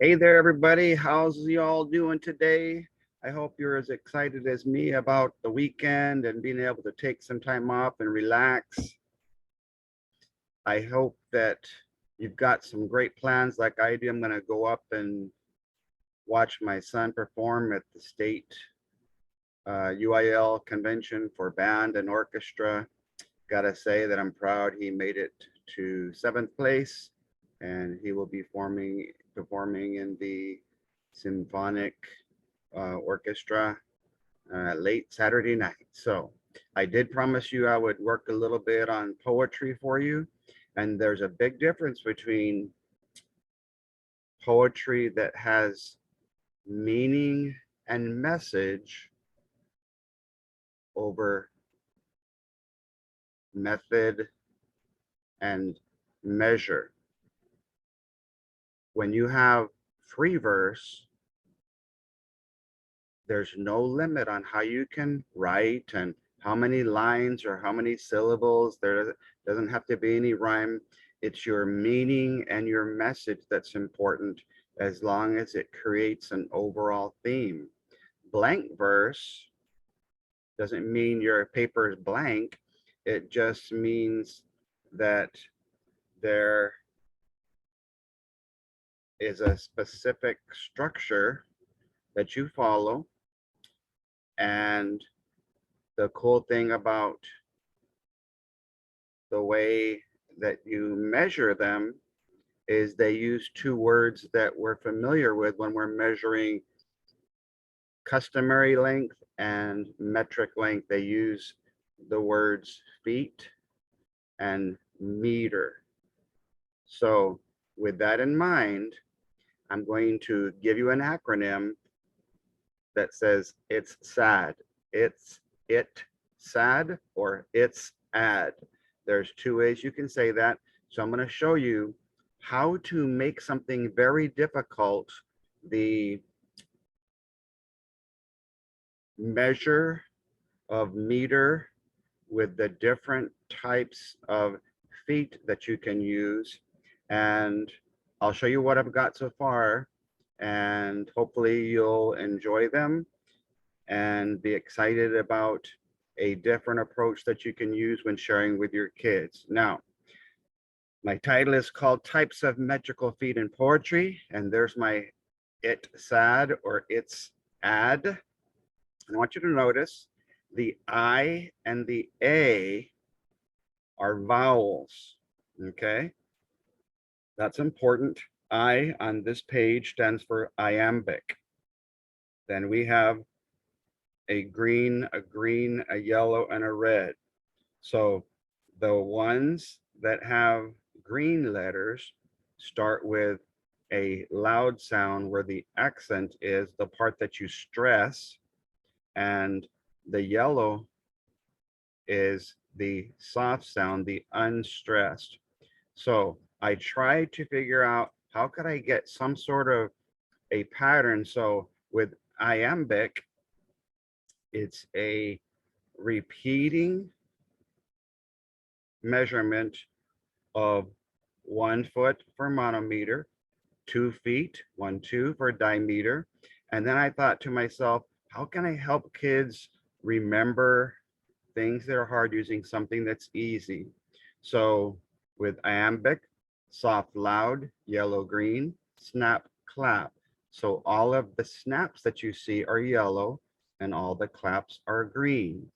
Hey there, everybody. How's y'all doing today? I hope you're as excited as me about the weekend and being able to take some time off and relax. I hope that you've got some great plans like I do. I'm going to go up and watch my son perform at the state UIL convention for band and orchestra. Gotta say that I'm proud he made it to 7th place, and he will be performing in the symphonic orchestra late Saturday night. So I did promise you I would work a little bit on poetry for you. And there's a big difference between poetry that has meaning and message over method and measure. When you have free verse, there's no limit on how you can write and how many lines or how many syllables. There doesn't have to be any rhyme. It's your meaning and your message that's important, as long as it creates an overall theme. Blank verse doesn't mean your paper is blank. It just means that there is a specific structure that you follow. And the cool thing about the way that you measure them is they use two words that we're familiar with when we're measuring customary length and metric length. They use the words feet and meter. So with that in mind, I'm going to give you an acronym that says it's sad. It's it sad or it's ad. There's two ways you can say that. So I'm going to show you how to make something very difficult, the measure of meter with the different types of feet that you can use. And I'll show you what I've got so far, and hopefully you'll enjoy them and be excited about a different approach that you can use when sharing with your kids. Now, my title is called Types of Metrical Feet in Poetry, and there's my it sad or it's ad. And I want you to notice the I and the A are vowels, okay? That's important. I on this page stands for iambic. Then we have a green, a yellow, and a red. So the ones that have green letters start with a loud sound where the accent is the part that you stress, and the yellow is the soft sound, the unstressed. So I tried to figure out how could I get some sort of a pattern. So with iambic, it's a repeating measurement of 1 foot for monometer, 2 feet, 1, 2 for diameter. And then I thought to myself, how can I help kids remember things that are hard using something that's easy? So with iambic, soft, loud, yellow, green, snap, clap. So all of the snaps that you see are yellow and all the claps are green.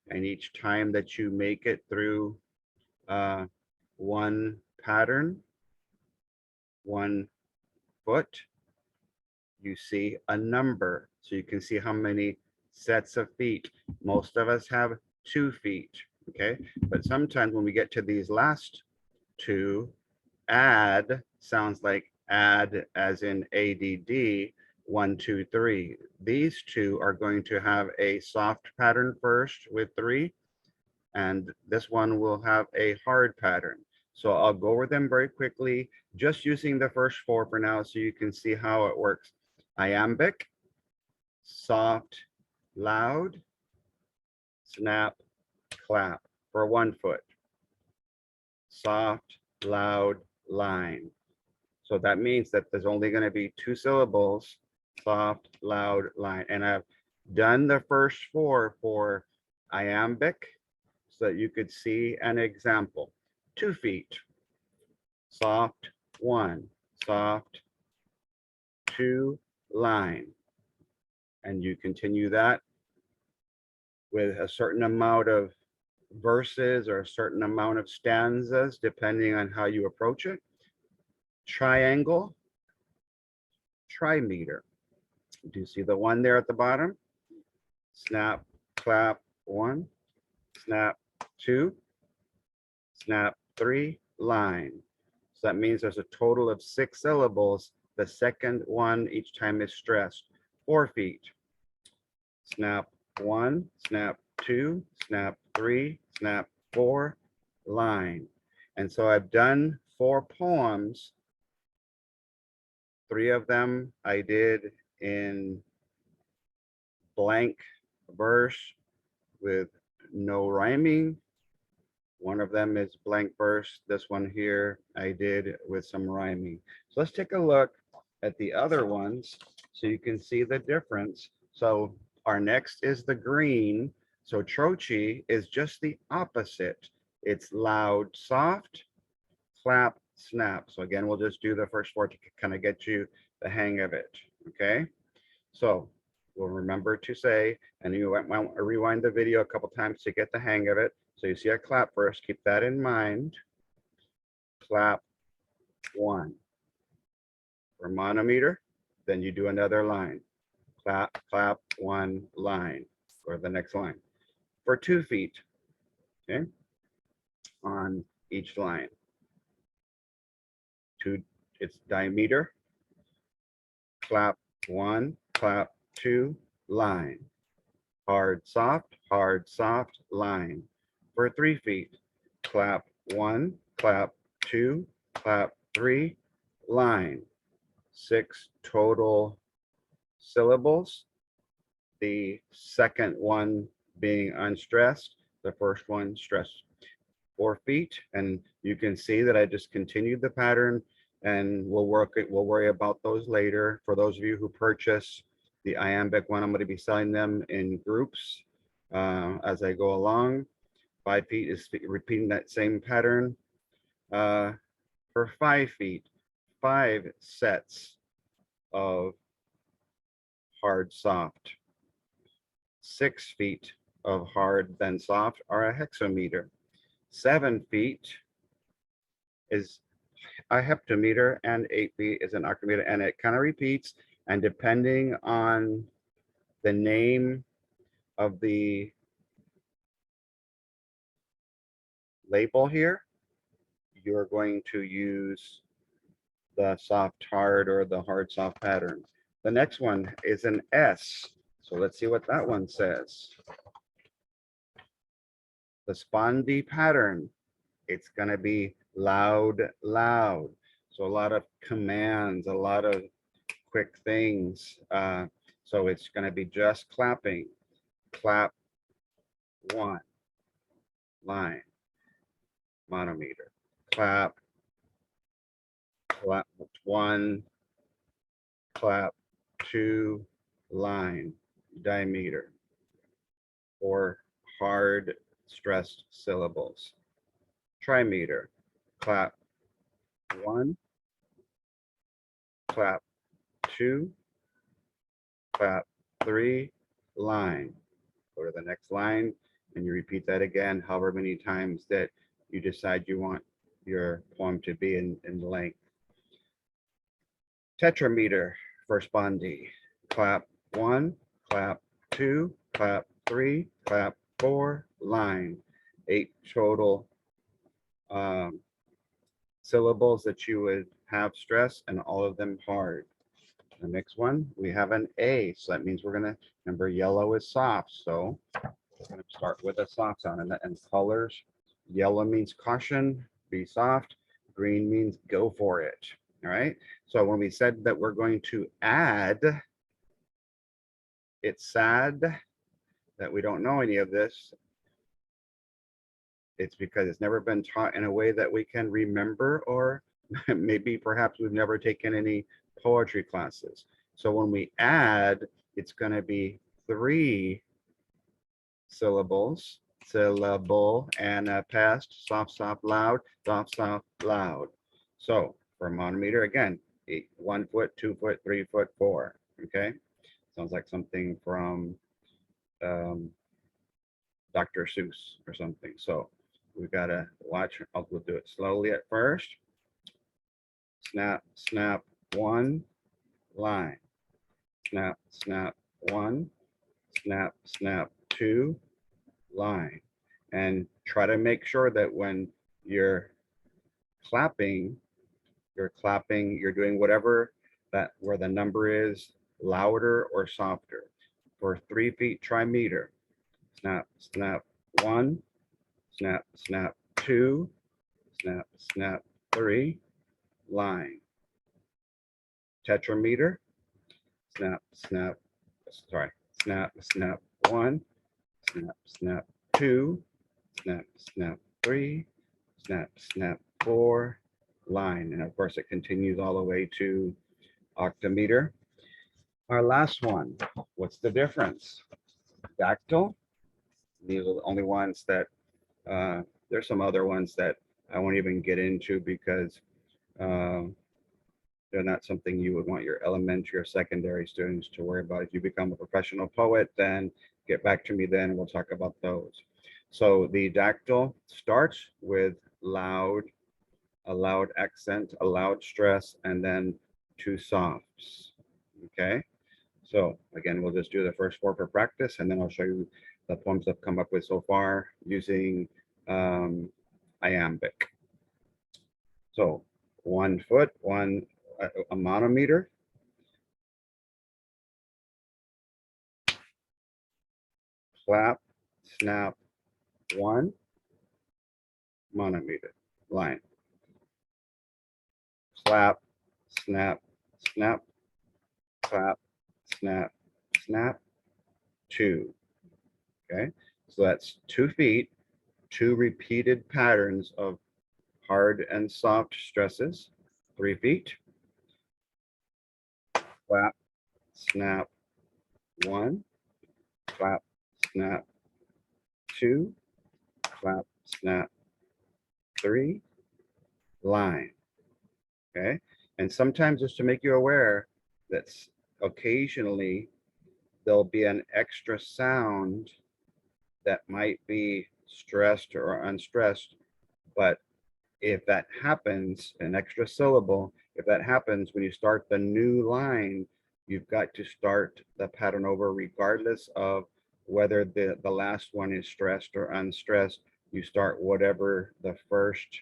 And each time that you make it through one pattern, 1 foot, you see a number. So you can see how many sets of feet. Most of us have 2 feet, okay? But sometimes when we get to these last two, add sounds like add as in ADD, 1, 2, 3. These two are going to have a soft pattern first with 3, and this one will have a hard pattern. So I'll go over them very quickly, just using the first 4 for now so you can see how it works. Iambic, soft, loud, snap, clap for 1 foot. Soft, loud, line. So that means that there's only going to be 2 syllables, soft, loud, line. And I've done the first 4 for iambic so that you could see an example. 2 feet, soft, 1, soft, 2, line. And you continue that with a certain amount of verses or a certain amount of stanzas, depending on how you approach it. Triangle, trimeter. Do you see the 1 there at the bottom? Snap, clap, 1, snap, 2, snap, 3, line. So that means there's a total of 6 syllables. The second one each time is stressed. 4 feet. Snap, 1, snap, 2, snap, 3, snap, 4, line. And so I've done 4 poems. 3 of them I did in blank verse with no rhyming. 1 of them is blank verse. This one here I did with some rhyming. So let's take a look at the other ones so you can see the difference. So our next is the green. So Trochee is just the opposite. It's loud, soft, clap, snap. So again, we'll just do the first 4 to kind of get you the hang of it. Okay. So we'll remember to say, and you might rewind the video a couple times to get the hang of it. So you see a clap first, keep that in mind. Clap, 1. For monometer, then you do another line. Clap, clap, 1, line, or the next line. For 2 feet, okay, on each line. 2, it's diameter. Clap, 1, clap, 2, line. Hard, soft, line. For 3 feet, clap, 1, clap, 2, clap, 3, line. 6 total syllables. The second one being unstressed, the first one stressed. 4 feet, and you can see that I just continued the pattern, and we'll worry about those later. For those of you who purchase the iambic one, I'm going to be selling them in groups as I go along. 5 feet is repeating that same pattern. For 5 feet, 5 sets of hard, soft. 6 feet of hard, then soft are a hexameter. 7 feet is a heptameter, and 8 feet is an octameter, and it kind of repeats. And depending on the name of the label here, you're going to use the soft hard or the hard soft pattern. The next one is an S. So let's see what that one says. The Spondee pattern, it's going to be loud, loud. So a lot of commands, a lot of quick things. So it's going to be just clapping. Clap, 1, line, monometer. Clap, clap, 1, clap, 2, line, diameter. For hard stressed syllables. Trimeter. Clap, 1, clap, 2, clap, 3, line. Go to the next line, and you repeat that again however many times that you decide you want your poem to be in length. Tetrameter for Spondee. Clap, 1, clap, 2, clap, 3, clap, 4, line. 8 total syllables that you would have stress, and all of them hard. The next one, we have an A. So that means we're going to, remember, yellow is soft. So we're going to start with a soft sound. And colors, yellow means caution, be soft. Green means go for it. All right. So when we said that we're going to add, it's sad that we don't know any of this. It's because it's never been taught in a way that we can remember or Maybe perhaps we've never taken any poetry classes. So when we add, it's going to be 3 syllables. Syllable, Anapest, soft, soft, loud, soft, soft, loud. So for monometer, again, 1 foot, 2 foot, 3 foot, 4. Okay, sounds like something from Dr. Seuss or something. So we gotta watch. We'll do it slowly at first. Snap, snap, 1 line. Snap, snap, 1. Snap, snap, 2 line. And try to make sure that when you're clapping, you're doing whatever that where the number is louder or softer. For 3 feet, try meter. Snap, snap, 1. Snap, snap, 2. Snap, snap, 3. Line. Tetrameter. Snap, snap, sorry. Snap, snap, 1. Snap, snap, 2. Snap, snap, 3. Snap, snap, 4. Line. And of course, it continues all the way to octameter. Our last one, what's the difference? Dactyl. These are the only ones that, there's some other ones that I won't even get into because they're not something you would want your elementary or secondary students to worry about. If you become a professional poet, then get back to me then and we'll talk about those. So the dactyl starts with loud, a loud accent, a loud stress, and then 2 softs. Okay. So again, we'll just do the first 4 for practice, and then I'll show you the poems I've come up with so far using iambic. So 1 foot, a monometer. Clap, snap, 1 monometer line. Clap, snap, snap, clap, snap, snap, 2. Okay, so that's 2 feet, 2 repeated patterns of hard and soft stresses. 3 feet. Clap, snap, 1. Clap, snap, 2. Clap, snap, 3. Line. Okay, and sometimes just to make you aware that occasionally there'll be an extra sound that might be stressed or unstressed, but if that happens, an extra syllable, if that happens when you start the new line, you've got to start the pattern over regardless of whether the last one is stressed or unstressed. You start whatever the first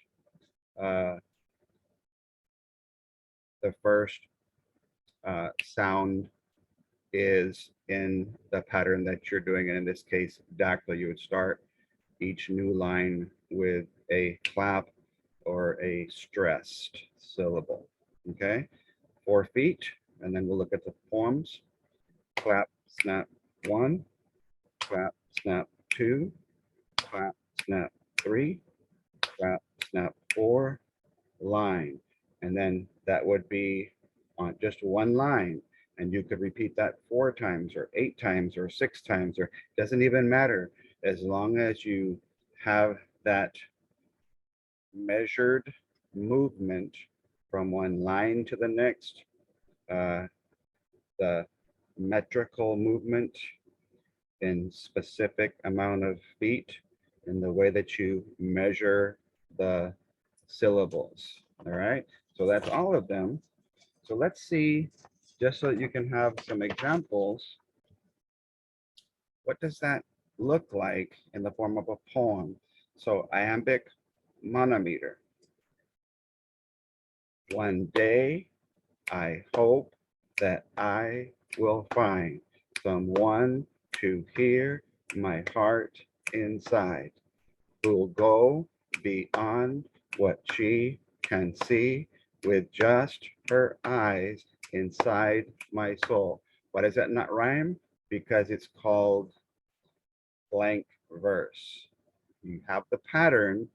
sound is in the pattern that you're doing. And in this case, dactyl, you would start each new line with a clap or a stressed syllable. Okay, 4 feet, and then we'll look at the poems. Clap, snap, 1. Clap, snap, 2. Clap, snap, 3. Clap, snap, 4. Line. And then that would be on just 1 line. And you could repeat that 4 times or 8 times or 6 times, or doesn't even matter, as long as you have that measured movement from 1 line to the next, the metrical movement in specific amount of feet in the way that you measure the syllables. All right, so that's all of them. So let's see, just so that you can have some examples, what does that look like in the form of a poem? So Iambic Monometer. One day, I hope that I will find someone to hear my heart inside, who'll go beyond what she can see with just her eyes inside my soul. Why does that not rhyme? Because it's called blank verse. You have the pattern,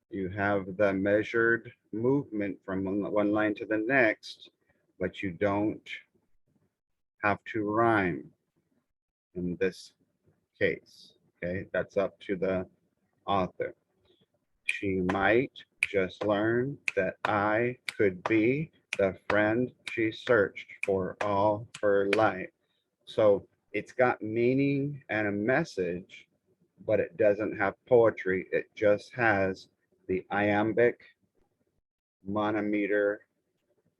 you have the measured movement from one line to the next, but you don't have to rhyme in this case. Okay, that's up to the author. She might just learn that I could be the friend she searched for all her life. So it's got meaning and a message, but it doesn't have poetry. It just has the iambic monometer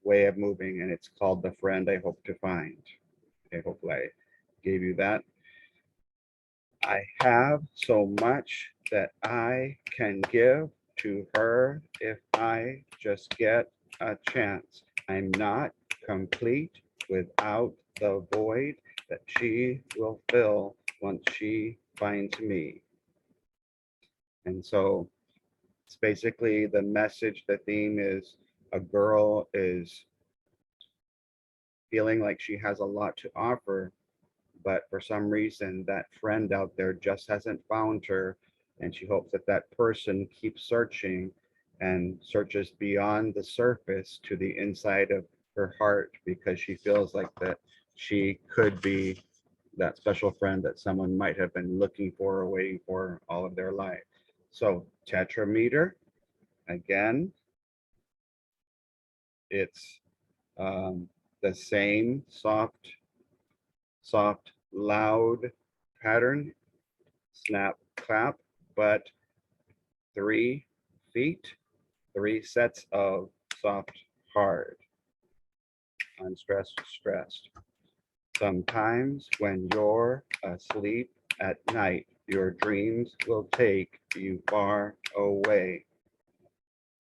way of moving, and it's called The Friend I Hope to Find. Okay, hopefully I gave you that. I have so much that I can give to her if I just get a chance. I'm not complete without the void that she will fill once she finds me. And so it's basically the message, the theme is a girl is feeling like she has a lot to offer, but for some reason that friend out there just hasn't found her, and she hopes that that person keeps searching and searches beyond the surface to the inside of her heart, because she feels like that she could be that special friend that someone might have been looking for or waiting for all of their life. So tetrameter, again, it's the same soft, loud pattern, snap, clap, but 3 feet, 3 sets of soft, hard, unstressed, stressed. Sometimes when you're asleep at night, your dreams will take you far away.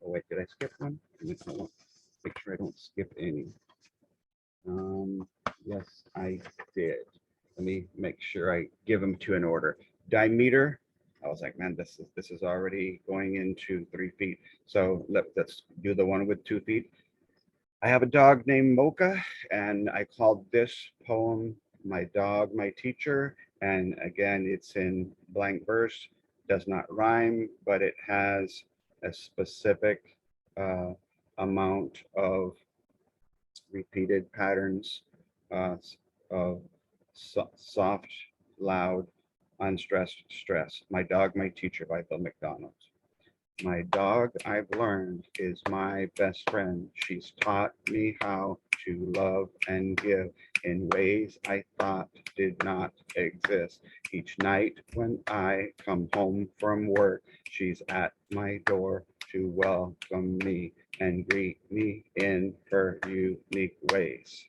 Oh wait, did I skip one? Make sure I don't skip any. Yes, I did. Let me make sure I give them to an order. Diameter. I was like, man, this is already going into 3 feet. So let's do the one with 2 feet. I have a dog named Mocha, and I called this poem "My Dog, My Teacher." And again, it's in blank verse. Does not rhyme, but it has a specific amount of repeated patterns of soft, loud, unstressed, stress. My Dog, My Teacher by Bill McDonald. My dog, I've learned, is my best friend. She's taught me how to love and give in ways I thought did not exist. Each night when I come home from work, she's at my door to welcome me and greet me in her unique ways.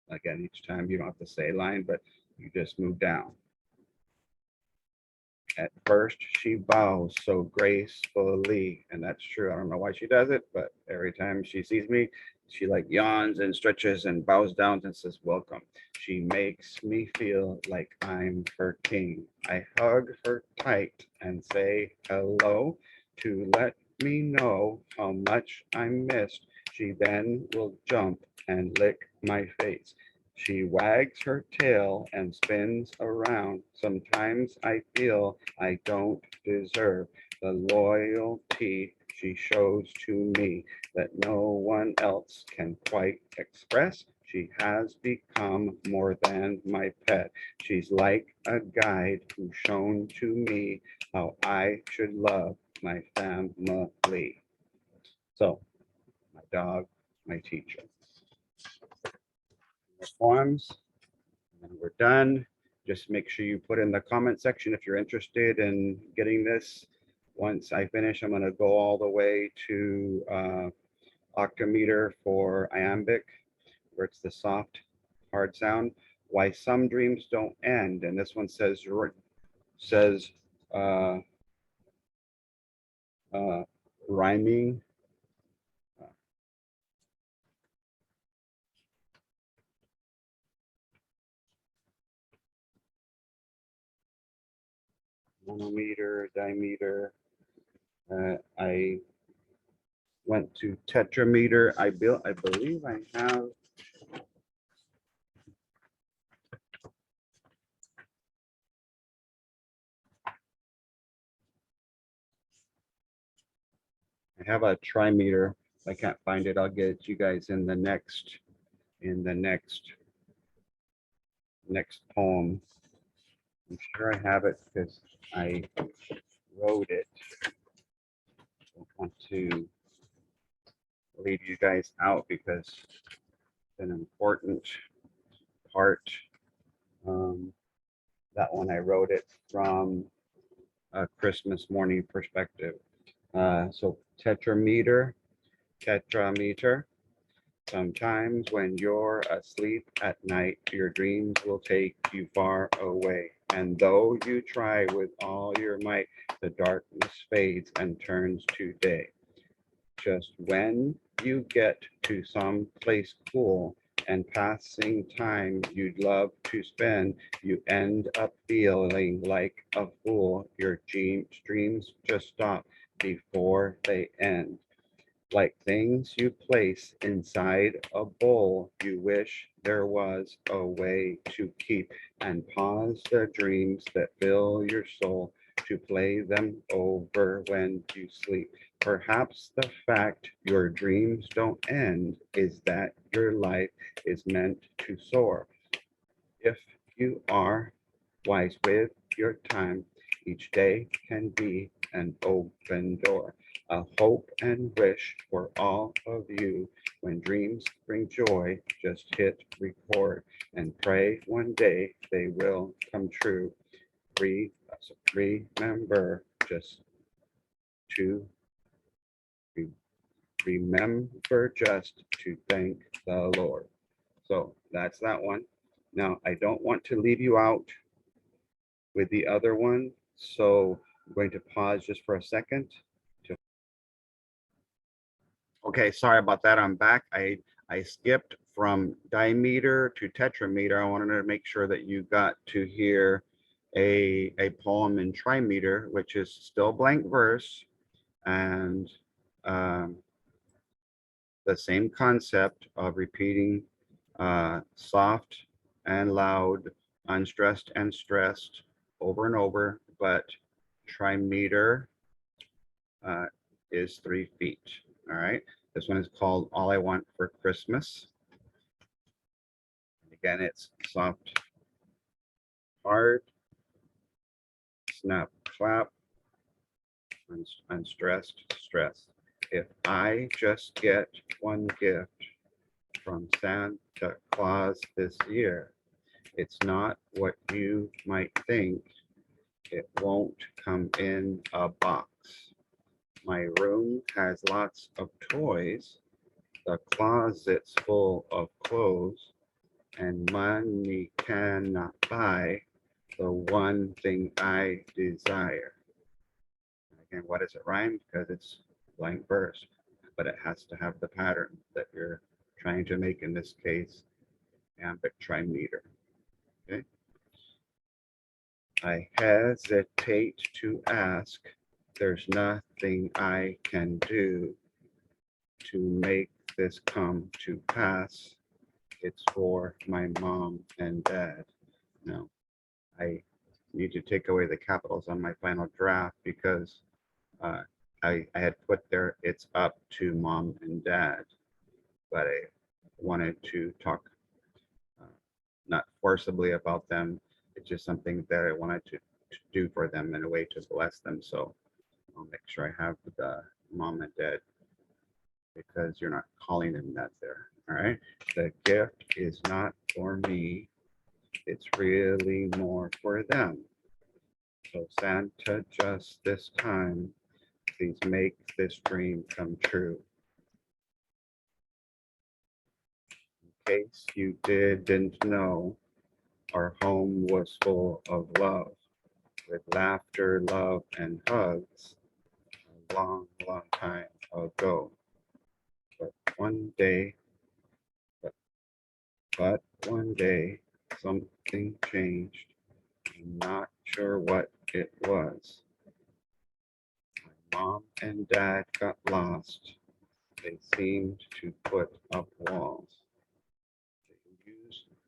Again, each time you don't have to say line, but you just move down. At first, she bows so gracefully, and that's true. I don't know why she does it, but every time she sees me, she like yawns and stretches and bows down and says, "Welcome." She makes me feel like I'm her king. I hug her tight and say hello to let me know how much I'm missed. She then will jump and lick my face. She wags her tail and spins around. Sometimes I feel I don't deserve the loyalty she shows to me that no one else can quite express. She has become more than my pet. She's like a guide who's shown to me how I should love my family. So, my dog, my teacher. The poems. And we're done. Just make sure you put in the comment section if you're interested in getting this. Once I finish, I'm going to go all the way to octameter for iambic, where it's the soft, hard sound. Why some dreams don't end, and this one says uh, rhyming. Monometer, diameter. I went to tetrameter. I believe I have. I have a trimeter. If I can't find it, I'll get it to you guys in the next next poem. I'm sure I have it because I wrote it. I don't want to leave you guys out because it's an important part. That one I wrote it from a Christmas morning perspective. So tetrameter. Sometimes when you're asleep at night, your dreams will take you far away. And though you try with all your might, the darkness fades and turns to day. Just when you get to some place cool and passing time you'd love to spend, you end up feeling like a fool. Your dreams just stop before they end. Like things you place inside a bowl, you wish there was a way to keep and pause the dreams that fill your soul, to play them over when you sleep. Perhaps the fact your dreams don't end is that your life is meant to soar. If you are wise with your time, each day can be an open door. A hope and wish for all of you. When dreams bring joy, just hit record and pray one day they will come true. Remember just to remember just to thank the Lord. So that's that one. Now, I don't want to leave you out with the other one. So I'm going to pause just for a second. Okay, sorry about that. I'm back. I skipped from dimeter to tetrameter. I wanted to make sure that you got to hear a poem in trimeter, which is still blank verse, and the same concept of repeating soft and loud, unstressed and stressed over and over, but trimeter is 3 feet. All right. This one is called All I Want for Christmas. Again, it's soft, hard, snap, clap, unstressed, stress. If I just get one gift from Santa Claus this year, it's not what you might think. It won't come in a box. My room has lots of toys. The closet's full of clothes, and money cannot buy the one thing I desire. Again, what does it rhyme? Because it's blank verse, but it has to have the pattern that you're trying to make, in this case, iambic trimeter. Okay. I hesitate to ask. There's nothing I can do to make this come to pass. It's for my mom and dad. No, I need to take away the capitals on my final draft because I had put there, it's up to mom and dad, but I wanted to talk not forcibly about them. It's just something that I wanted to do for them in a way to bless them. So I'll make sure I have the mom and dad, because you're not calling them that there. All right. The gift is not for me. It's really more for them. So Santa, just this time, please make this dream come true. In case you didn't know, our home was full of love, with laughter, love, and hugs a long, long time ago. But one day, but one day, something changed. I'm not sure what it was. My mom and dad got lost. They seemed to put up walls.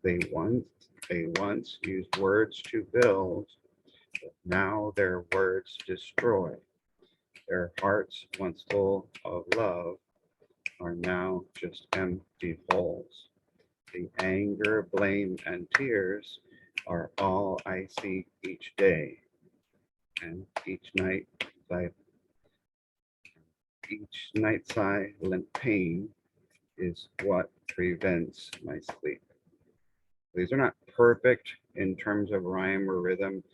They once used words to build, but now their words destroy. Their hearts, once full of love, are now just empty holes. The anger, blame, and tears are all I see each day. And each night silent pain is what prevents my sleep. These are not perfect in terms of rhyme or rhythm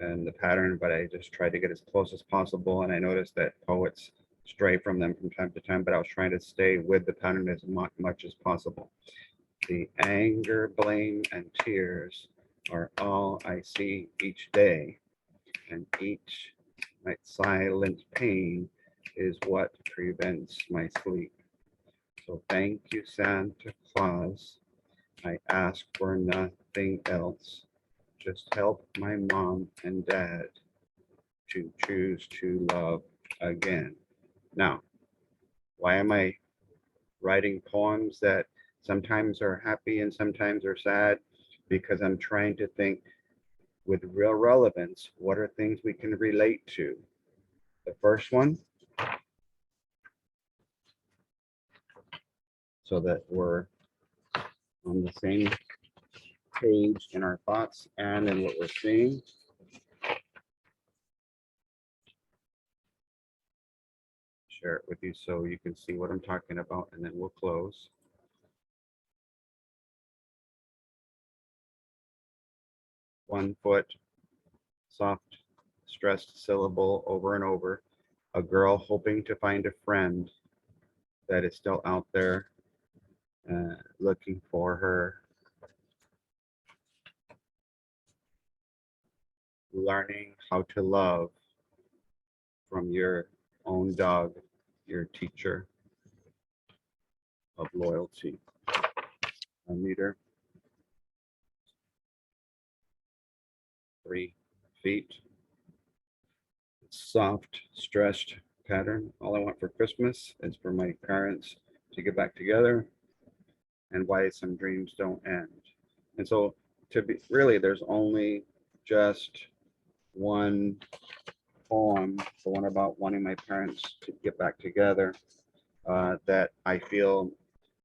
and the pattern, but I just tried to get as close as possible. And I noticed that poets stray from them from time to time, but I was trying to stay with the pattern as much as possible. The anger, blame, and tears are all I see each day, and each night silent pain is what prevents my sleep. So thank you, Santa Claus. I ask for nothing else. Just help my mom and dad to choose to love again. Now, why am I writing poems that sometimes are happy and sometimes are sad? Because I'm trying to think with real relevance, what are things we can relate to? The first one, so that we're on the same page in our thoughts and in what we're seeing. Share it with you so you can see what I'm talking about, and then we'll close. One foot, soft, stressed syllable over and over. A girl hoping to find a friend that is still out there looking for her. Learning how to love from your own dog, your teacher of loyalty. A meter, 3 feet. Soft, stressed pattern. All I want for Christmas is for my parents to get back together, and why some dreams don't end. And so, to be really, there's only just one poem, the one about wanting my parents to get back together, that I feel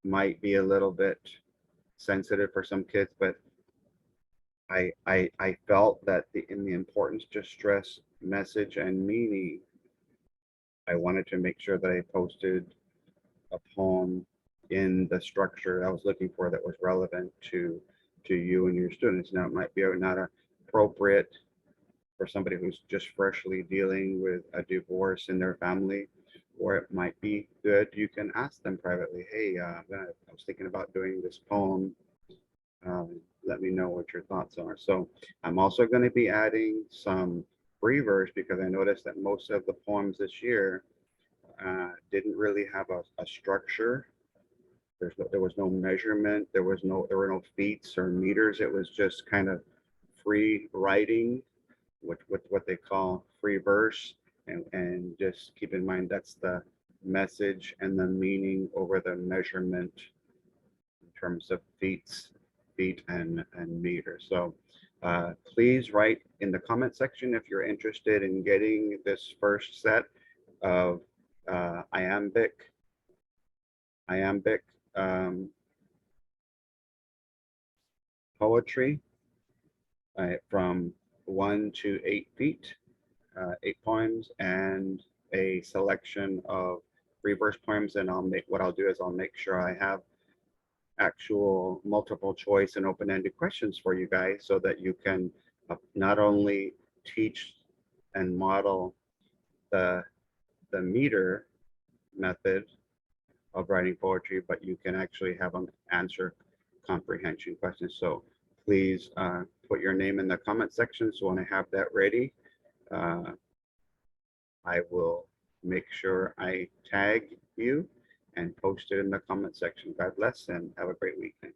might be a little bit sensitive for some kids, but I felt that in the importance to stress message and meaning, I wanted to make sure that I posted a poem in the structure I was looking for that was relevant to you and your students. Now, it might be not appropriate for somebody who's just freshly dealing with a divorce in their family, or it might be good. You can ask them privately, hey, I was thinking about doing this poem. Let me know what your thoughts are. So I'm also going to be adding some free verse, because I noticed that most of the poems this year didn't really have a structure. There was no measurement. There were no feet or meters. It was just kind of free writing, with what they call free verse, and just keep in mind that's the message and the meaning over the measurement in terms of feet and meters. So please write in the comment section if you're interested in getting this first set of iambic poetry from 1 to 8 feet, 8 poems, and a selection of free verse poems. And what I'll do is I'll make sure I have actual multiple choice and open-ended questions for you guys, so that you can not only teach and model the meter method of writing poetry, but you can actually have them answer comprehension questions. So please put your name in the comment section. So when I have that ready, I will make sure I tag you and post it in the comment section. God bless and have a great weekend.